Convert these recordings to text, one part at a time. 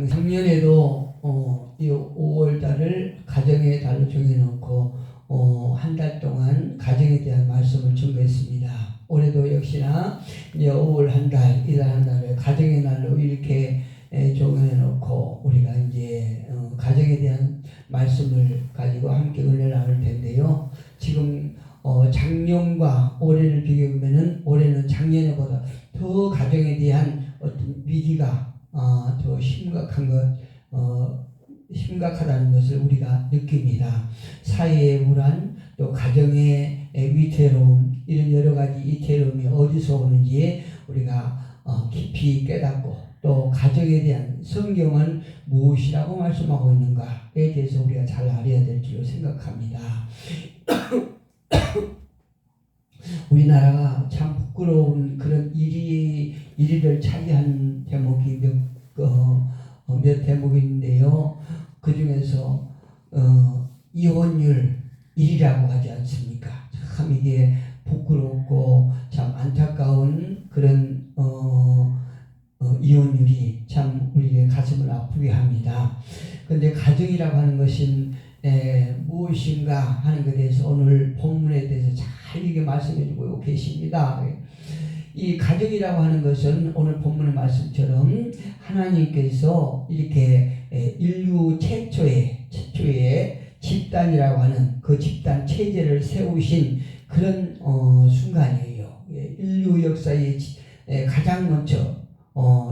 작년에도 이 5월 달을 가정의 달로 정해놓고 한 달 동안 가정에 대한 말씀을 전거했습니다. 올해도 역시나 이제 5월 한 달, 이달 한 달을 가정의 날로 이렇게 정해놓고 우리가 이제 가정에 대한 말씀을 가지고 함께 은혜를 나눌 텐데요. 지금 작년과 올해를 비교하면은 올해는 작년보다 더 가정에 대한 어떤 위기가 더 심각하다는 것을 우리가 느낍니다. 사회의 불안, 또 가정의 위태로움, 이런 여러 가지 위태로움이 어디서 오는지 우리가 깊이 깨닫고, 또 가정에 대한 성경은 무엇이라고 말씀하고 있는가에 대해서 우리가 잘 알아야 될 줄로 생각합니다. 우리나라가 참 부끄러운 그런 일위를 차지한 대목이 몇 대목인데요. 그 중에서 이혼율 1위라고 하지 않습니까? 참 이게 부끄럽고 참 안타까운 그런 이혼율이 참 우리의 가슴을 아프게 합니다. 그런데 가정이라고 하는 것은 무엇인가 하는 것에 대해서 오늘 본문에 대해서 잘 이게 말씀해 주고 계십니다. 이 가정이라고 하는 것은 오늘 본문의 말씀처럼 하나님께서 이렇게 인류 최초의 집단이라고 하는 그 집단 체제를 세우신 그런 순간이에요. 인류 역사의 가장 먼저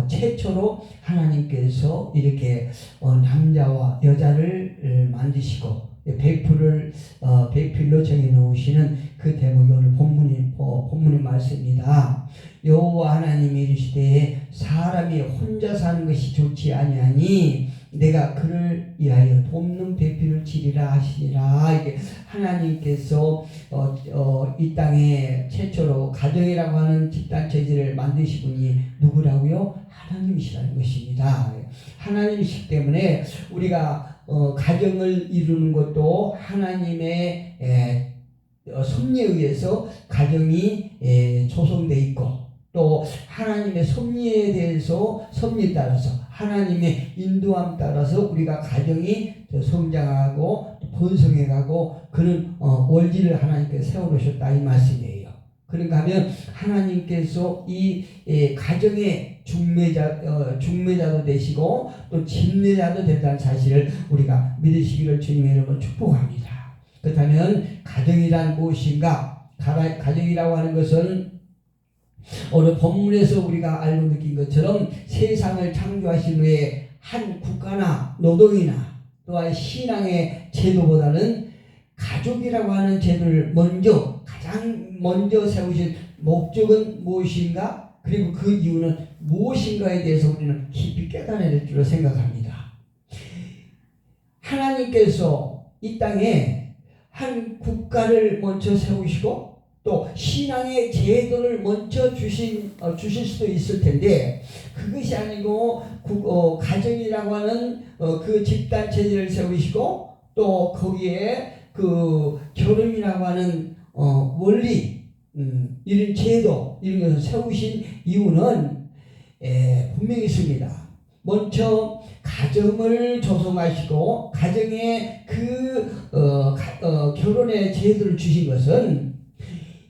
최초로 하나님께서 이렇게 남자와 여자를 만드시고 배필로 정해 놓으시는 그 대목이 오늘 본문의 말씀입니다. 여호와 하나님이 이르시되 사람이 혼자 사는 것이 좋지 아니하니 내가 그를 위하여 돕는 배필을 치리라 하시니라. 이게 하나님께서 이 땅에 최초로 가정이라고 하는 집단 체제를 만드신 분이 누구라고요? 하나님이시라는 것입니다. 하나님이시기 때문에 우리가 가정을 이루는 것도 하나님의 섭리에 의해서 가정이 조성되어 있고, 또 하나님의 섭리에 대해서 섭리에 따라서 하나님의 인도함 따라서 우리가 가정이 더 성장하고 번성해가고 그런 원리를 하나님께서 세워놓으셨다 이 말씀이에요. 그런가 하면 하나님께서 이 가정의 중매자도 되시고 또 집례자도 된다는 사실을 우리가 믿으시기를 주님의 이름으로 축복합니다. 그렇다면 가정이란 무엇인가? 가정이라고 하는 것은 오늘 본문에서 우리가 알고 느낀 것처럼 세상을 창조하신 후에 한 국가나 노동이나 또한 신앙의 제도보다는 가족이라고 하는 제도를 가장 먼저 세우신 목적은 무엇인가? 그리고 그 이유는 무엇인가에 대해서 우리는 깊이 깨달아야 될 줄로 생각합니다. 하나님께서 이 땅에 한 국가를 먼저 세우시고 또 신앙의 제도를 먼저 주실 수도 있을 텐데, 그것이 아니고 가정이라고 하는 그 집단 체제를 세우시고 또 거기에 그 결혼이라고 하는 원리, 이런 제도, 이런 것을 세우신 이유는 분명히 있습니다. 먼저 가정을 조성하시고 가정에 결혼의 제도를 주신 것은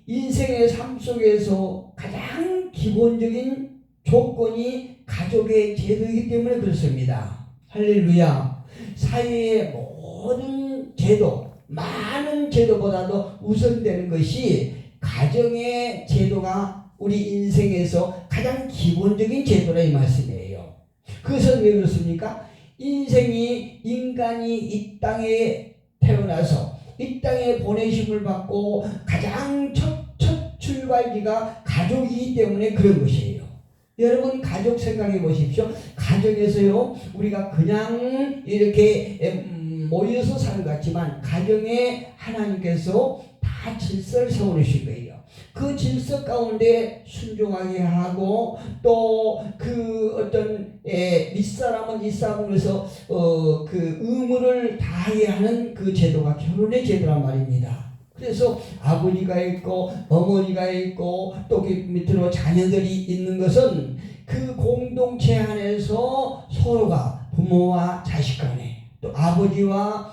인생의 삶 속에서 가장 기본적인 조건이 가족의 제도이기 때문에 그렇습니다. 할렐루야. 사회의 모든 제도, 많은 제도보다도 우선되는 것이 가정의 제도가 우리 인생에서 가장 기본적인 제도라 이 말씀이에요. 그것은 왜 그렇습니까? 인간이 이 땅에 태어나서 이 땅에 보내심을 받고 가장 첫 출발지가 가족이기 때문에 그런 것이에요. 여러분 가족 생각해 보십시오. 가정에서요 우리가 그냥 이렇게 모여서 사는 것 같지만 가정에 하나님께서 다 질서를 세워놓으신 거예요. 그 질서 가운데 순종하게 하고 또 그 어떤 윗사람은 윗사람으로서 그 의무를 다해야 하는 그 제도가 결혼의 제도란 말입니다. 그래서 아버지가 있고 어머니가 있고 또 그 밑으로 자녀들이 있는 것은 그 공동체 안에서 서로가 부모와 자식 간에 또 아버지와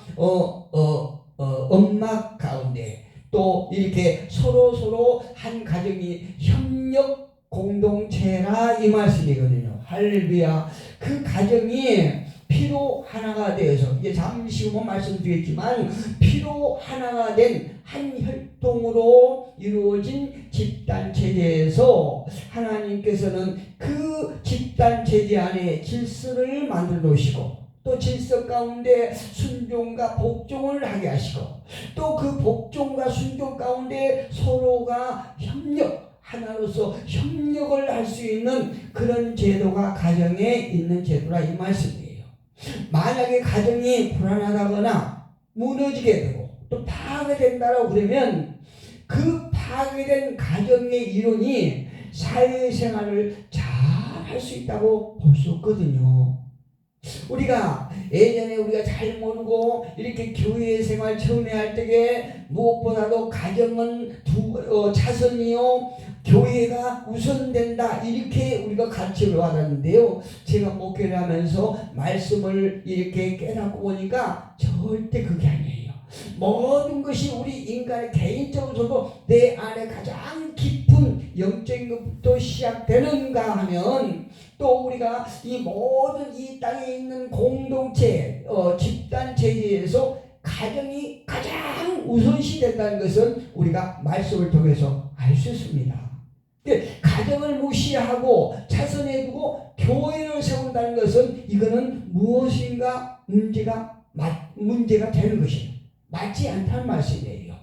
엄마 가운데 또 이렇게 서로 한 가정이 협력 공동체라 이 말씀이거든요. 할렐루야. 그 가정이 피로 하나가 되어서 이제 잠시 후에 말씀드리겠지만 피로 하나가 된 한 혈통으로 이루어진 집단 체제에서 하나님께서는 그 집단 체제 안에 질서를 만들어 놓으시고 또 질서 가운데 순종과 복종을 하게 하시고 또 그 복종과 순종 가운데 서로가 하나로서 협력을 할 수 있는 그런 제도가 가정에 있는 제도라 이 말씀이에요. 만약에 가정이 불안하다거나 무너지게 되고 또 파괴된다라고 그러면 그 파괴된 가정의 이론이 사회생활을 잘 할 수 있다고 볼 수 없거든요. 우리가 예전에 우리가 잘 모르고 이렇게 교회 생활 처음에 할 때에 무엇보다도 가정은 차선이요 교회가 우선된다 이렇게 우리가 가르침을 받았는데요. 제가 목회를 하면서 말씀을 이렇게 깨닫고 보니까 절대 그게 아니에요. 모든 것이 우리 인간의 개인적으로도 내 안에 가장 깊은 영적인 것부터 시작되는가 하면 또 우리가 이 모든 이 땅에 있는 공동체 집단 체제에서 가정이 가장 우선시 된다는 것은 우리가 말씀을 통해서 알 수 있습니다. 가정을 무시하고 차선에 두고 교회를 세운다는 것은 이거는 무엇인가 문제가 되는 것이에요. 맞지 않다는 말씀이에요.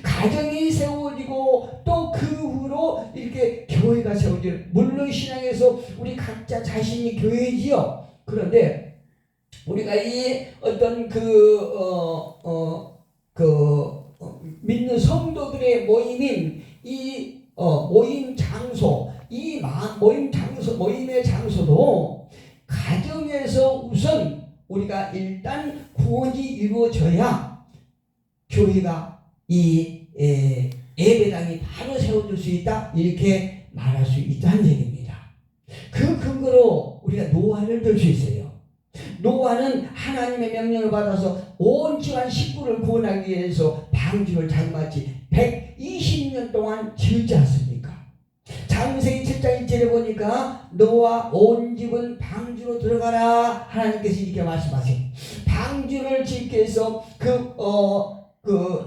가정이 세워지고 또 그 후로 이렇게 교회가 세워지고 물론 신앙에서 우리 각자 자신이 교회지요. 그런데 우리가 이 어떤 믿는 성도들의 모임인 이 모임 장소, 모임의 장소도 가정에서 우선 우리가 일단 구원이 이루어져야 교회가 이 예배당이 바로 세워질 수 있다 이렇게 말할 수 있다는 얘기입니다. 그 근거로 우리가 노아를 들 수 있어요. 노아는 하나님의 명령을 받아서 온 집안 식구를 구원하기 위해서 방주를 장마치 120년 동안 지었지 않습니까? 창세기 7장 1절에 보니까 노아 온 집은 방주로 들어가라 하나님께서 이렇게 말씀하세요. 방주를 짓기 위해서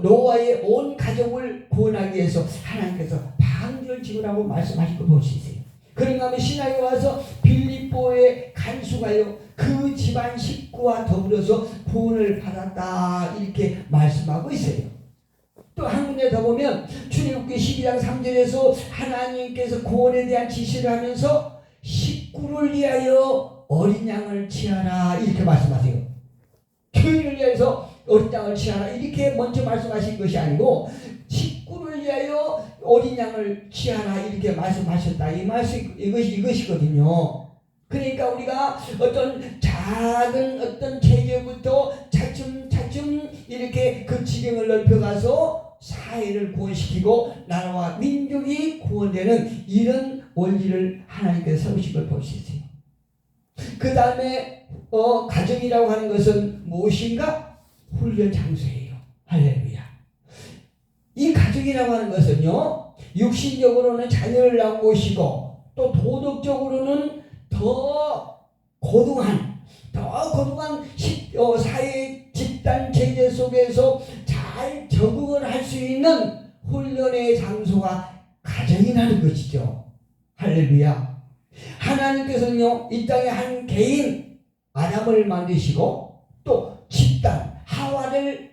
노아의 온 가족을 구원하기 위해서 하나님께서 방주를 지으라고 말씀하신 거 볼 수 있어요. 그런가 하면 신학에 와서 빌립보의 간수가요 그 집안 식구와 더불어서 구원을 받았다 이렇게 말씀하고 있어요. 또 한 군데 더 보면 출애굽기 12장 3절에서 하나님께서 구원에 대한 지시를 하면서 식구를 위하여 어린 양을 취하라 이렇게 말씀하세요. 교회를 위해서 어린 양을 취하라 이렇게 먼저 말씀하신 것이 아니고 식구를 위하여 어린 양을 취하라 이렇게 말씀하셨다 이 말씀 이것이거든요. 그러니까 우리가 어떤 작은 어떤 체계부터 차츰 이렇게 그 지경을 넓혀가서 사회를 구원시키고 나라와 민족이 구원되는 이런 원리를 하나님께서 세우신 걸 볼 수 있어요. 그 다음에 가정이라고 하는 것은 무엇인가? 훈련 장소예요. 할렐루야. 이 가정이라고 하는 것은요 육신적으로는 자녀를 낳은 곳이고 또 도덕적으로는 더 고등한 사회 집단 체제 속에서 잘 적응을 할 수 있는 훈련의 장소가 가정이라는 것이죠. 할렐루야. 하나님께서는요 이 땅에 한 개인 아담을 만드시고 또 집단 하와를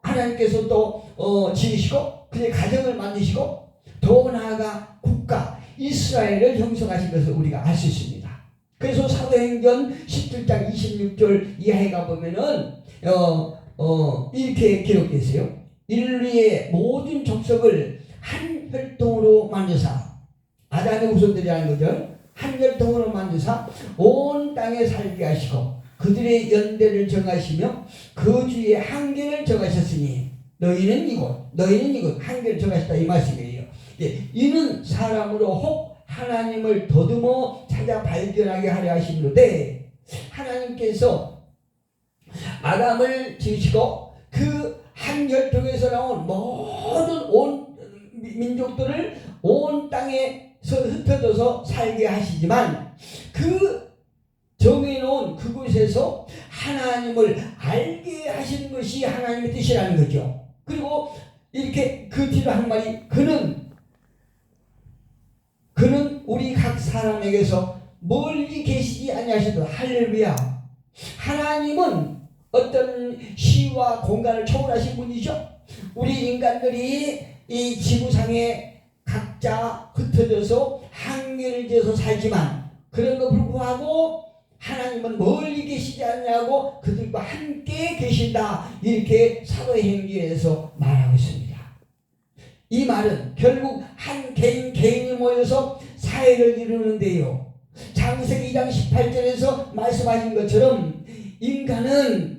하나님께서 또 지으시고 그의 가정을 만드시고 더 나아가 국가 이스라엘을 형성하신 것을 우리가 알 수 있습니다. 그래서 사도행전 17장 26절 이하에 가보면은 이렇게 기록되어 있어요. 인류의 모든 족속을 한 혈통으로 만드사 아담의 후손들이라는 거죠. 한 혈통으로 만드사 온 땅에 살게 하시고 그들의 연대를 정하시며 거주의 한계를 정하셨으니 너희는 이곳 한계를 정하셨다 이 말씀이에요. 이는 사람으로 혹 하나님을 더듬어 찾아 발견하게 하려 하심이로되 하나님께서 아담을 지으시고 그 한 혈통에서 나온 모든 온 민족들을 온 땅에서 흩어져서 살게 하시지만 그 정해놓은 그곳에서 하나님을 알게 하시는 것이 하나님의 뜻이라는 거죠. 그리고 이렇게 그 뒤로 한 말이 그는 우리 각 사람에게서 멀리 계시지 아니하시도 할렐루야. 하나님은 어떤 시와 공간을 초월하신 분이죠. 우리 인간들이 이 지구상에 각자 흩어져서 한계를 지어서 살지만 그럼에도 불구하고 하나님은 멀리 계시지 않냐고 그들과 함께 계신다. 이렇게 사도행전에서 말하고 있습니다. 이 말은 결국 한 개인이 모여서 사회를 이루는데요. 창세기 2장 18절에서 말씀하신 것처럼 인간은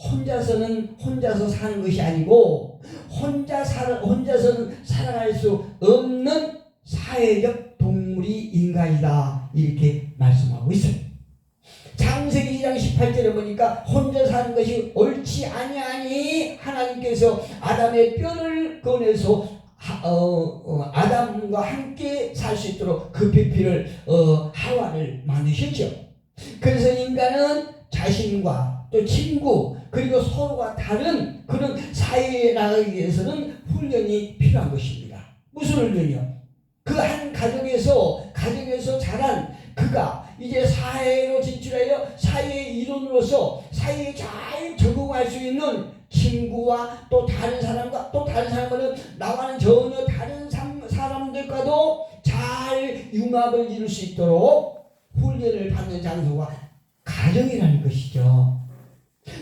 혼자서 사는 것이 아니고 혼자서는 살아갈 수 없는 사회적 동물이 인간이다. 이렇게 말씀하고 있어요. 창세기 2장 18절에 보니까 혼자 사는 것이 옳지 아니하니 하나님께서 아담의 뼈를 꺼내서 아담과 함께 살 수 있도록 그 피피를 하와를 만드셨죠. 그래서 인간은 자신과 또 친구 그리고 서로가 다른 그런 사회에 나가기 위해서는 훈련이 필요한 것입니다. 무슨 훈련이요? 그 한 가정에서 자란 그가 이제 사회로 진출하여 사회의 일원으로서 사회에 잘 적응할 수 있는 친구와 또 다른 사람과 또 다른 사람은 나와는 전혀 다른 사람들과도 잘 융합을 이룰 수 있도록 훈련을 받는 장소가 가정이라는 것이죠.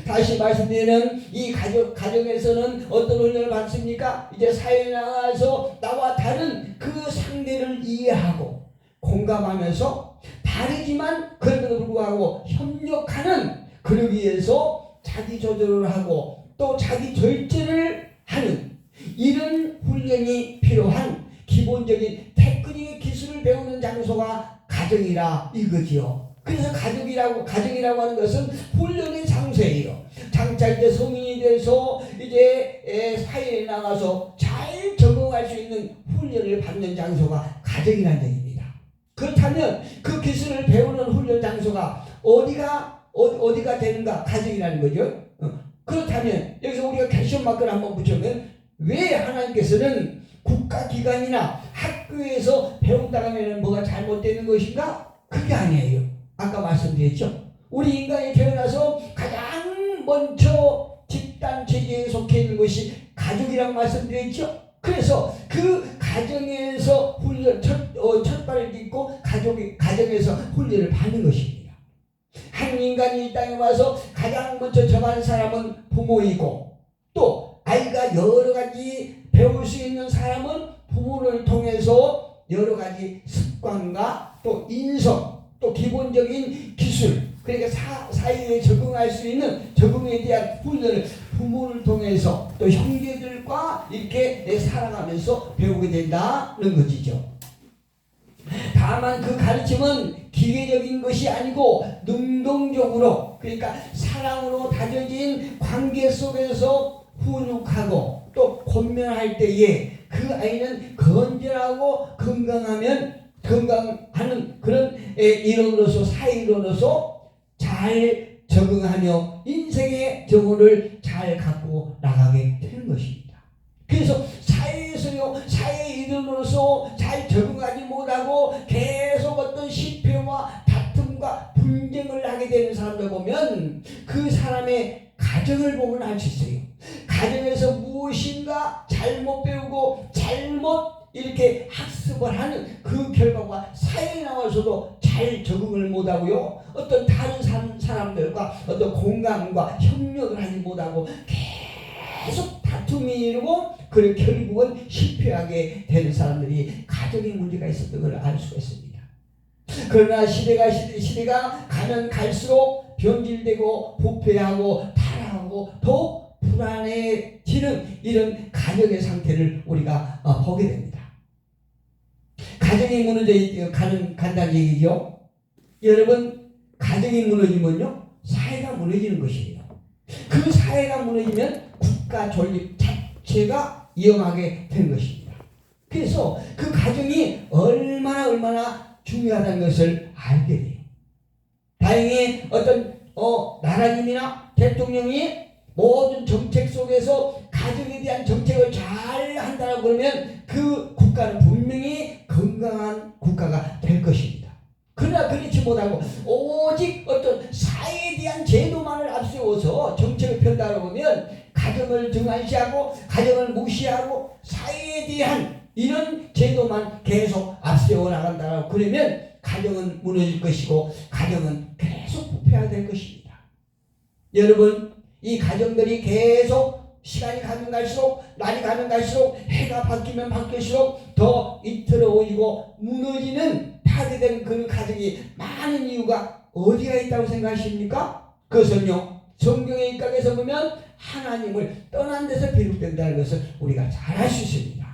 다시 말씀드리는 이 가정에서는 어떤 훈련을 받습니까? 이제 사회에 나가서 나와 다른 그 상대를 이해하고 공감하면서 다르지만 그럼에도 불구하고 협력하는 그러기 위해서 자기 조절을 하고 또 자기 절제를 하는 이런 훈련이 필요한 기본적인 테크닉의 기술을 배우는 장소가 가정이라 이거지요. 그래서 가정이라고 하는 것은 훈련의 장소예요. 장차 이제 성인이 돼서 이제 사회에 나가서 잘 적응할 수 있는 훈련을 받는 장소가 가정이라는 얘기입니다. 그렇다면 그 기술을 배우는 훈련 장소가 어디가 되는가? 가정이라는 거죠. 그렇다면 여기서 우리가 퀘스천 마크를 한번 붙여보면 왜 하나님께서는 국가기관이나 학교에서 배운다고 하면 뭐가 잘못되는 것인가? 그게 아니에요. 아까 말씀드렸죠. 우리 인간이 태어나서 가장 먼저 집단 체제에 속해 있는 것이 가족이라고 말씀드렸죠. 그래서 그 가정에서 훈련 첫 발을 딛고 가정에서 훈련을 받는 것입니다. 한 인간이 이 땅에 와서 가장 먼저 접하는 사람은 부모이고 또 아이가 여러 가지 배울 수 있는 사람은 부모를 통해서 여러 가지 습관과 또 인성 또 기본적인 기술 그러니까 사회에 적응할 수 있는 적응에 대한 훈련을 부모를 통해서 또 형제들과 이렇게 살아가면서 배우게 된다는 것이죠. 다만 그 가르침은 기계적인 것이 아니고 능동적으로 그러니까 사랑으로 다져진 관계 속에서 훈육하고 또 권면할 때에 그 아이는 건전하고 건강하는 그런 일원으로서 사회인으로서 잘 적응하며 인생의 정원을 잘 갖고 나가게 되는 것입니다. 그래서 사회에서요 사회의 일원으로서 잘 적응하지 못하고 계속 어떤 실패와 다툼과 분쟁을 하게 되는 사람들 보면 그 사람의 가정을 보면 알 수 있어요. 가정에서 무엇인가 잘못 배우고 잘못 이렇게 학습을 하는 그 결과가 사회에 나와서도 잘 적응을 못하고요. 어떤 다른 사람들과 어떤 공감과 협력을 하지 못하고 계속 다툼이 이루고 그리고 결국은 실패하게 되는 사람들이 가정에 문제가 있었던 걸 알 수가 있습니다. 그러나 시대가 가면 갈수록 변질되고 부패하고 타락하고 더욱 불안해지는 이런 가정의 상태를 우리가 보게 됩니다. 가정이 무너져 간다는 얘기죠. 여러분 가정이 무너지면요, 사회가 무너지는 것이에요. 그 사회가 무너지면 국가 존립 자체가 위험하게 된 것입니다. 그래서 그 가정이 얼마나 중요하다는 것을 알게 돼요. 다행히 어떤 나라님이나 대통령이 모든 정책 속에서 가정에 대한 정책을 잘 한다고 그러면 그 국가는 분명히 건강한 국가가 될 것입니다. 그러나 그렇지 못하고 오직 어떤 사회에 대한 제도만을 앞세워서 정책을 편다고 하면 가정을 등한시하고 가정을 무시하고 사회에 대한 이런 제도만 계속 앞세워 나간다고 그러면 가정은 무너질 것이고 가정은 계속 부패화될 것입니다. 여러분, 이 가정들이 계속 시간이 가면 갈수록, 날이 가면 갈수록, 해가 바뀌면 바뀔수록 더 이틀어오이고 무너지는 파괴된 그 가정이 많은 이유가 어디가 있다고 생각하십니까? 그것은요, 성경의 입각에서 보면 하나님을 떠난 데서 비롯된다는 것을 우리가 잘 알 수 있습니다.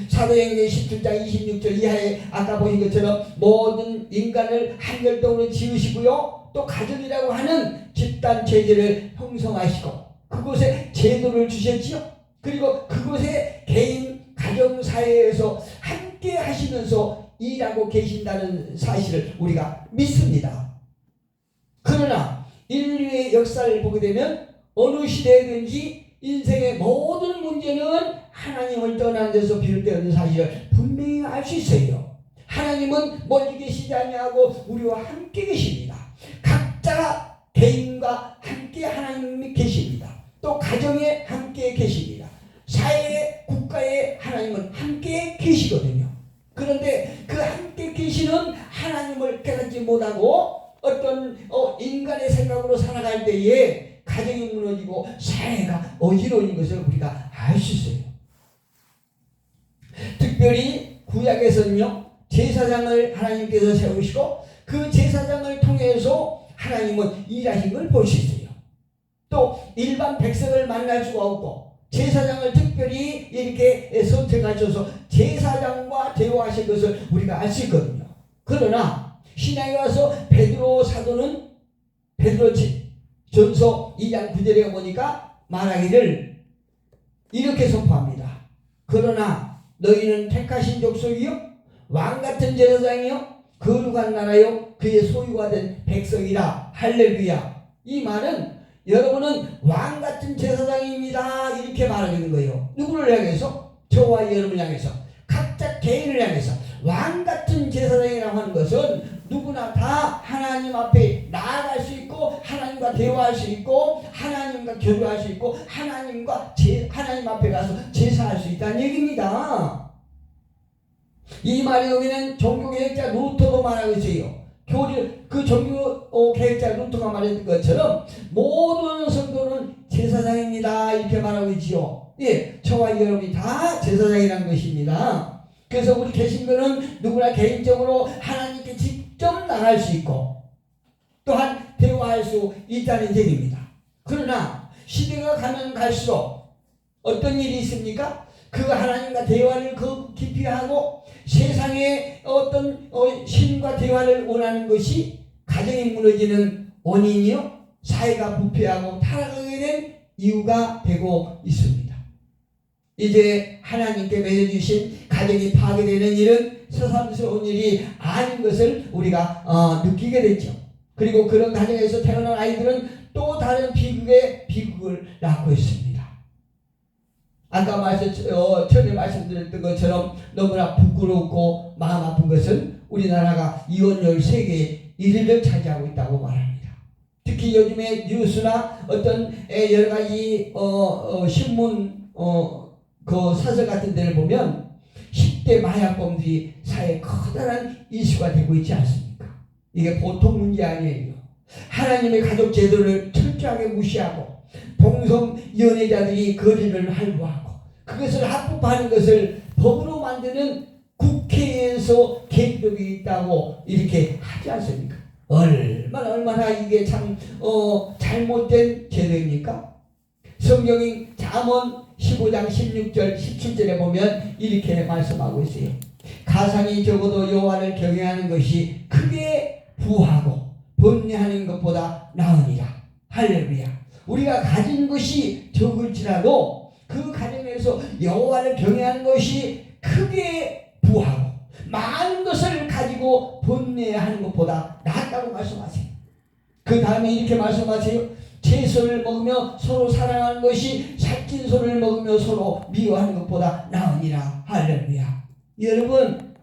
사도행전 17장 26절 이하에 아까 보신 것처럼 모든 인간을 한 혈통으로 지으시고요, 또 가정이라고 하는 집단 체제를 형성하시고 그곳에 제도를 주셨지요. 그리고 그곳에 개인 가정 사회에서 함께 하시면서 일하고 계신다는 사실을 우리가 믿습니다. 그러나 인류의 역사를 보게 되면 어느 시대든지 인생의 모든 문제는 하나님을 떠난 데서 비롯되는 사실을 분명히 알 수 있어요. 하나님은 멀리 계시지 아니하고 우리와 함께 계십니다. 각자 개인과 함께 하나님이 계십니다. 또 가정에 함께 계십니다. 사회에, 국가에 하나님은 함께 계시거든요. 그런데 그 함께 계시는 하나님을 깨닫지 못하고 어떤 인간의 생각으로 살아갈 때에 가정이 무너지고 사회가 어지러운 것을 우리가 알 수 있어요. 특별히 구약에서는요, 제사장을 하나님께서 세우시고 그 제사장을 통해서 하나님은 일하신 걸 볼 수 있어요. 또 일반 백성을 만날 수가 없고 제사장을 특별히 이렇게 선택하셔서 제사장과 대화하신 것을 우리가 알 수 있거든요. 그러나 신약에 와서 베드로 사도는 베드로 전서 2장 9절에 보니까 말하기를 이렇게 선포합니다. 그러나 너희는 택하신 족속이요, 왕같은 제사장이요, 거룩한 나라요, 그의 소유가 된 백성이라. 할렐루야. 이 말은 여러분은 왕같은 제사장입니다 이렇게 말하는 거예요. 누구를 향해서? 저와 여러분을 향해서, 각자 개인을 향해서. 왕같은 제사장이라고 하는 것은 누구나 다 하나님 앞에 나아갈 수 있고 하나님과 대화할 수 있고 하나님과 교류할 수 있고 하나님 앞에 가서 제사할 수 있다는 얘기입니다. 이 말이 여기는 종교개혁자 루터도 말하고 있어요. 그 종교개혁자 루터가 말했던 것처럼 모든 성도는 제사장입니다 이렇게 말하고 있지요. 예, 저와 여러분이 다 제사장이라는 것입니다. 그래서 우리 개신교는 누구나 개인적으로 하나님께 직접 나갈 수 있고 또한 대화할 수 있다는 얘기입니다. 그러나 시대가 가면 갈수록 어떤 일이 있습니까? 그 하나님과 대화를 그 깊이 하고 세상의 어떤 신과 대화를 원하는 것이 가정이 무너지는 원인이요, 사회가 부패하고 타락하게 된 이유가 되고 있습니다. 이제 하나님께 맺어주신 가정이 파괴되는 일은 새삼스러운 일이 아닌 것을 우리가 느끼게 됐죠. 그리고 그런 가정에서 태어난 아이들은 또 다른 비극을 낳고 있습니다. 아까 전에 말씀드렸던 것처럼 너무나 부끄럽고 마음 아픈 것은 우리나라가 이혼율 세계 1위를 차지하고 있다고 말합니다. 특히 요즘에 뉴스나 어떤 여러 가지 신문 그 사설 같은 데를 보면 10대 마약범들이 사회에 커다란 이슈가 되고 있지 않습니까? 이게 보통 문제 아니에요. 하나님의 가족 제도를 철저하게 무시하고 동성 연애자들이 거리를 할구하고 그것을 합법화하는 것을 법으로 만드는 국회에서 개혁이 있다고 이렇게 하지 않습니까? 얼마나 이게 참 잘못된 제도입니까? 성경이 잠언 15장 16절 17절에 보면 이렇게 말씀하고 있어요. 가상이 적어도 여호와를 경외하는 것이 크게 부하고 번뇌하는 것보다 나으니라. 할렐루야. 우리가 가진 것이 적을지라도 그 가정에서 여호와를 경외하는 것이 크게 부하고 많은 것을 가지고 번뇌하는 것보다 낫다고 말씀하세요. 그 다음에 이렇게 말씀하세요. 채소를 먹으며 서로 사랑하는 것이 살찐 소를 먹으며 서로 미워하는 것보다 나으니라. 할렐루야. 여러분,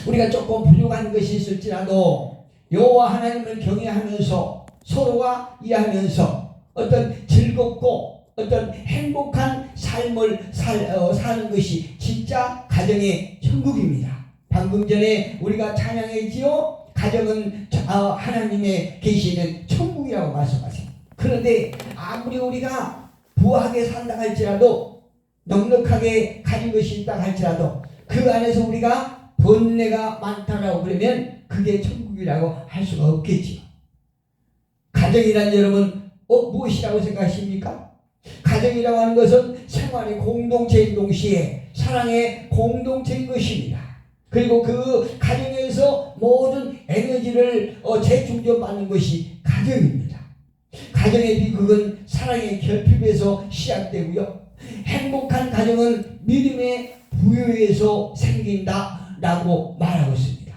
우리가 조금 부족한 것이 있을지라도 여호와 하나님을 경외하면서 서로가 이해하면서 어떤 즐겁고 어떤 행복한 삶을 사는 것이 진짜 가정의 천국입니다. 방금 전에 우리가 찬양했지요. 가정은 하나님의 계시는 천국이라고 말씀하세요. 그런데 아무리 우리가 부하게 산다 할지라도 넉넉하게 가진 것이 있다 할지라도 그 안에서 우리가 번뇌가 많다라고 그러면 그게 천국이라고 할 수가 없겠지요. 가정이란 여러분 무엇이라고 생각하십니까? 가정이라고 하는 것은 생활의 공동체인 동시에 사랑의 공동체인 것입니다. 그리고 그 가정에서 모든 에너지를 재충전받는 것이 가정입니다. 가정의 비극은 사랑의 결핍에서 시작되고요. 행복한 가정은 믿음의 부여에서 생긴다라고 말하고 있습니다.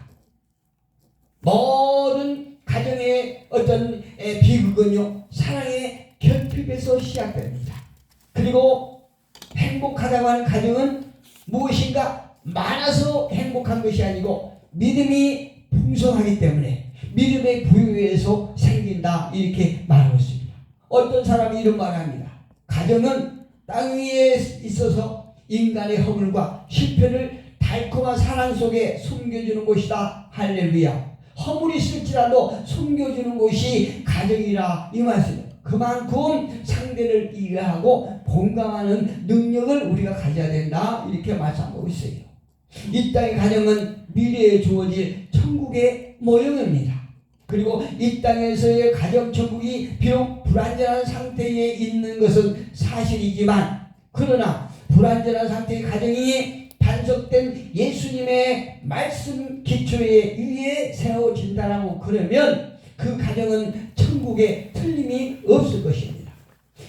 모든 가정의 어떤 비극은요, 사랑의 결핍에서 시작됩니다. 그리고 행복하다고 하는 가정은 무엇인가 많아서 행복한 것이 아니고 믿음이 풍성하기 때문에 믿음의 부여에서 생긴다, 이렇게 말하고 있습니다. 어떤 사람이 이런 말을 합니다. 가정은 땅 위에 있어서 인간의 허물과 실패를 달콤한 사랑 속에 숨겨주는 곳이다. 할렐루야. 허물이 있을지라도 숨겨주는 곳이 가정이라 이 말씀입니다. 그만큼 상대를 이해하고 공감하는 능력을 우리가 가져야 된다, 이렇게 말씀하고 있어요. 이 땅의 가정은 미래에 주어질 천국의 모형입니다. 그리고 이 땅에서의 가정 천국이 비록 불완전한 상태에 있는 것은 사실이지만, 그러나 불완전한 상태의 가정이 반석된 예수님의 말씀 기초에 위에 세워진다라고 그러면 그 가정은 천국에 틀림이 없을 것입니다.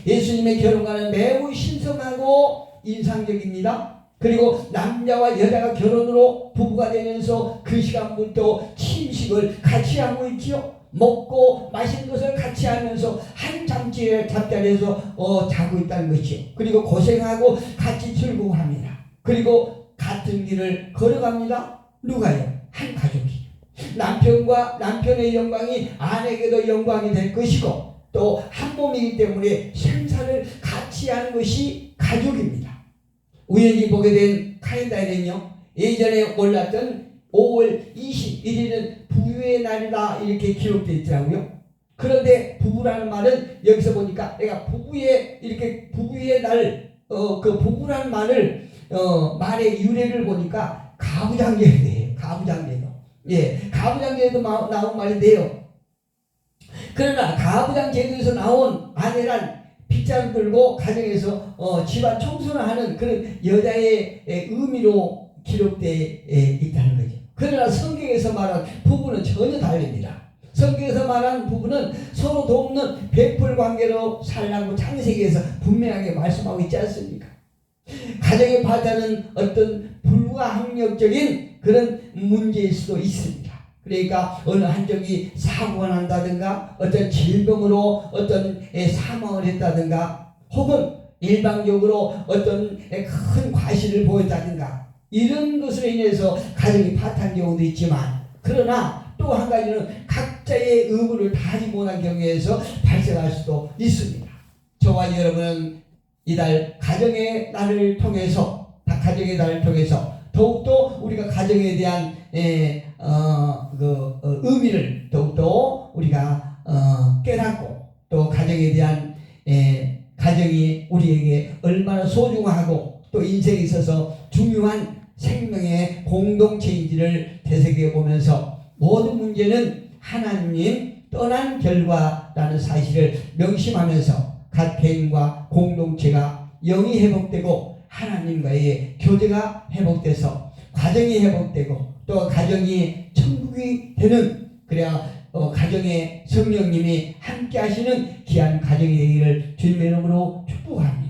예수님의 결혼과는 매우 신성하고 인상적입니다. 그리고 남자와 여자가 결혼으로 부부가 되면서 그 시간부터 침식을 같이 하고 있지요. 먹고 마시는 것을 같이 하면서 한 잠자리에서 자고 있다는 것이요. 그리고 고생하고 같이 즐거워합니다. 그리고 같은 길을 걸어갑니다. 누가요? 한 가족이. 남편과 남편의 영광이 아내에게도 영광이 될 것이고, 또 한 몸이기 때문에 생사를 같이 하는 것이 가족입니다. 우연히 보게 된 칼렌더에는요, 예전에 몰랐던 5월 21일은 부부의 날이다, 이렇게 기록되어 있더라고요. 그런데 부부라는 말은 여기서 보니까 내가 부부의 날, 그 부부라는 말을 말의 유래를 보니까 가부장제예요. 가부장제도. 예, 가부장제에도 나온 말인데요. 그러나 가부장제도에서 나온 아내란 빗자루 들고 가정에서 집안 청소를 하는 그런 여자의 의미로 기록되어 있다는 거죠. 그러나 성경에서 말한 부부는 전혀 다릅니다. 성경에서 말하는 부부는 서로 돕는 베풀 관계로 살라고 창세기에서 분명하게 말씀하고 있지 않습니까? 가정의 파탄은 어떤 불가항력적인 그런 문제일 수도 있습니다. 그러니까 어느 한쪽이 사고가 난다든가 어떤 질병으로 어떤 사망을 했다든가 혹은 일방적으로 어떤 큰 과실을 보였다든가 이런 것으로 인해서 가정이 파탄 경우도 있지만, 그러나 또 한 가지는 각자의 의무를 다하지 못한 경우에서 발생할 수도 있습니다. 저와 여러분은 이달 가정의 날을 통해서 더욱더 우리가 가정에 대한 의미를 더욱더 우리가 깨닫고, 또 가정에 대한 가정이 우리에게 얼마나 소중하고 또 인생에 있어서 중요한 생명의 공동체인지를 되새겨 보면서 모든 문제는 하나님 떠난 결과라는 사실을 명심하면서 각 개인과 공동체가 영이 회복되고 하나님과의 교제가 회복돼서 가정이 회복되고 또 가정이 천국이 되는, 그래야 가정에 성령님이 함께 하시는 귀한 가정이 되기를 주님의 이름으로 축복합니다.